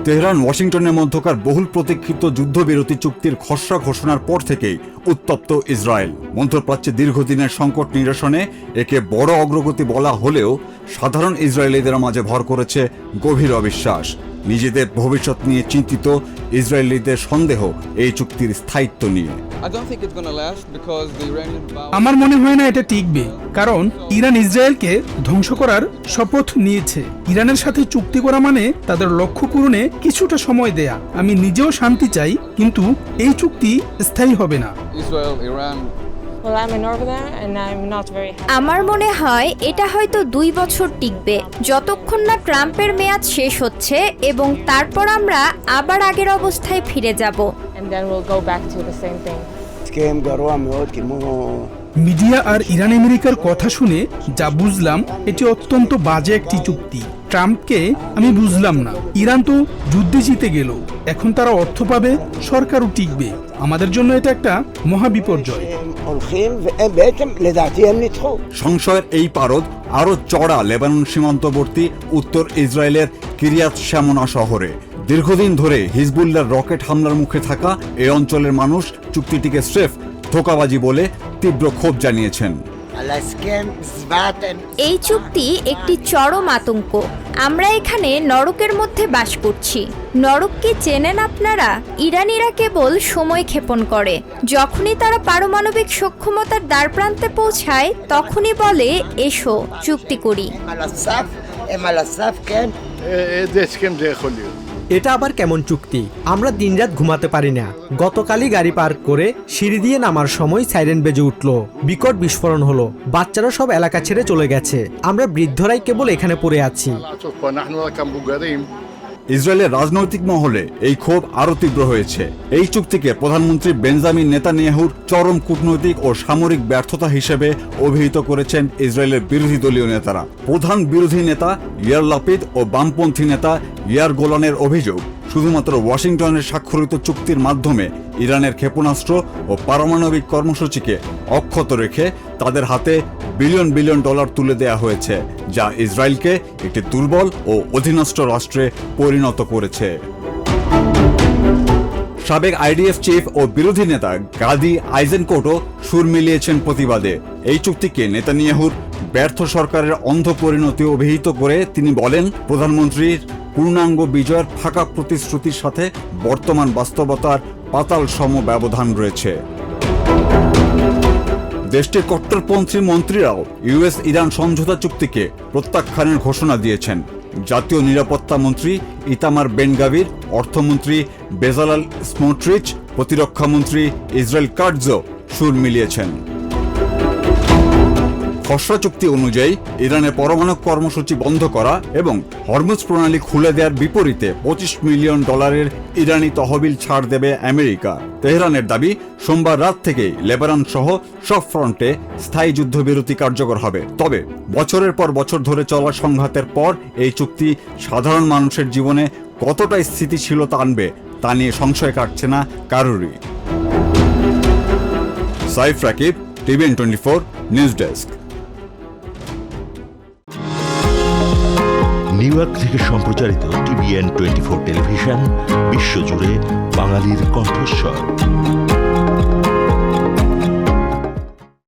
Tehran ওয়াশিংটনের মধ্যকার বহুল প্রতীক্ষিত যুদ্ধবিরতি চুক্তির খসড়া ঘোষণার পর থেকেই উত্তপ্ত ইসরায়েল। মধ্যপ্রাচ্যে দীর্ঘদিনের সংকট নিরসনে একে বড় অগ্রগতি বলা হলেও সাধারণ ইসরায়েলিদের মাঝে ভর করেছে গভীর অবিশ্বাস। নিজেদের ভবিষ্যৎ নিয়ে চিন্তিত ইসরায়েলিদের সন্দেহ এই চুক্তির স্থায়িত্ব নিয়ে। আমার মনে হয় না এটা টিকবে, কারণ ইরান ইসরায়েলকে ধ্বংস করার শপথ নিয়েছে। ইরানের সাথে চুক্তি করা মানে তাদের লক্ষ্য পূরণে কিছুটা সময় দেয়া। আমি নিজেও শান্তি চাই, কিন্তু এই চুক্তি স্থায়ী হবে না। আমার মনে হয় এটা হয়তো 2 বছর টিকবে, যতক্ষণ না ট্রাম্পের মেয়াদ শেষ হচ্ছে এবং তারপর আমরা আবার আগের অবস্থায় ফিরে যাব। মিডিয়া আর ইরান আমেরিকার কথা শুনে যা বুঝলাম, এটি অত্যন্ত বাজে একটি চুক্তি। ট্রাম্পকে আমি বুঝলাম না। ইরান তো যুদ্ধে জিতে গেল, এখন তারা অর্থ পাবে, সরকারও টিকবে। আমাদের জন্য এটা একটা মহাবিপর্যয়। সংশয়ের এই পারদ আরো চড়া লেবানন সীমান্তবর্তী উত্তর ইসরায়েলের কিরিয়াত শামোনা শহরে। দীর্ঘদিন ধরে হিজবুল্লাহর রকেট হামলার মুখে থাকা এই অঞ্চলের মানুষ চুক্তিটিকে স্রেফ ধোঁকাবাজি বলে তীব্র ক্ষোভ জানিয়েছেন। এই চুক্তি একটি চরম আতঙ্ক। আমরা এখানে নরকের মধ্যে বাস করছি। নরক কি চেনেন আপনারা? ইরানিরা কেবল সময় ক্ষেপণ করে। যখনই তারা পারমাণবিক সক্ষমতার দ্বারপ্রান্তে পৌঁছায়, তখনই বলে এসো চুক্তি করি। এটা আবার কেমন চুক্তি? আমরা দিনরাত ঘুমাতে পারি না। গতকালই গাড়ি পার্ক করে সিঁড়ি দিয়ে নামার সময় সাইরেন বেজে উঠল, বিকট বিস্ফোরণ হলো, বাচ্চারা সব এলাকা ছেড়ে চলে গেছে, আমরা বৃদ্ধরাই কেবল এখানে পড়ে আছি। ইসরায়েলের রাজনৈতিক মহলে এই ক্ষোভ আরো তীব্র হয়েছে। এই চুক্তিকে প্রধানমন্ত্রী বেঞ্জামিন নেতানিয়াহুর চরম কূটনৈতিক ও সামরিক ব্যর্থতা হিসেবে অভিহিত করেছেন ইসরায়েলের বিরোধী দলীয় নেতারা। প্রধান বিরোধী নেতা ইয়ার লাপিদ ও বামপন্থী নেতা ইয়ার গোলানের অভিযোগ, শুধুমাত্র ওয়াশিংটনের স্বাক্ষরিত চুক্তির মাধ্যমে ইরানের ক্ষেপণাস্ত্র ও পারমাণবিক কর্মসূচিকে অক্ষত রেখে তাদের হাতে বিলিয়ন বিলিয়ন ডলার তুলে দেয়া হয়েছে, যা ইসরায়েলকে একটি দুর্বল ও অধীনস্থ রাষ্ট্রে পরিণত করেছে। সাবেক আইডিএফ চিফ ও বিরোধী নেতা গাদি আইজেনকোটও সুর মিলিয়েছেন প্রতিবাদে। এই চুক্তিকে নেতানিয়াহুর ব্যর্থ সরকারের অন্ধ পরিণতি অভিহিত করে তিনি বলেন, প্রধানমন্ত্রীর পূর্ণাঙ্গ বিজয়ের ফাঁকা প্রতিশ্রুতির সাথে বর্তমান বাস্তবতার পাতাল সম ব্যবধান রয়েছে। দেশটির কট্টরপন্থী মন্ত্রীরাও ইউএস ইরান সমঝোতা চুক্তিকে প্রত্যাখ্যানের ঘোষণা দিয়েছেন। জাতীয় নিরাপত্তা মন্ত্রী ইতামার বেন গাভির, অর্থমন্ত্রী বেজালাল স্মোট্রিচ, প্রতিরক্ষা মন্ত্রী ইসরায়েল কাটজও সুর মিলিয়েছেন। খসড়া চুক্তি অনুযায়ী ইরানের পরমাণু কর্মসূচি বন্ধ করা এবং হরমুজ প্রণালী খুলে দেওয়ার বিপরীতে $25 মিলিয়ন ইরানি তহবিল ছাড় দেবে আমেরিকা। তেহরানের দাবি, সোমবার রাত থেকেই লেবানন সহ সব ফ্রন্টে স্থায়ী যুদ্ধবিরতি কার্যকর হবে। তবে বছরের পর বছর ধরে চলা সংঘাতের পর এই চুক্তি সাধারণ মানুষের জীবনে কতটা স্থিতিশীলতা আনবে তা নিয়ে সংশয় কাটছে না কারোরই। Saif Rakib, TVN 24 news desk. New York থেকে সম্প্রচারিত টিভিএন 24 টেলিভিশন বিশ্বজুড়ে বাঙালির কণ্ঠস্বর।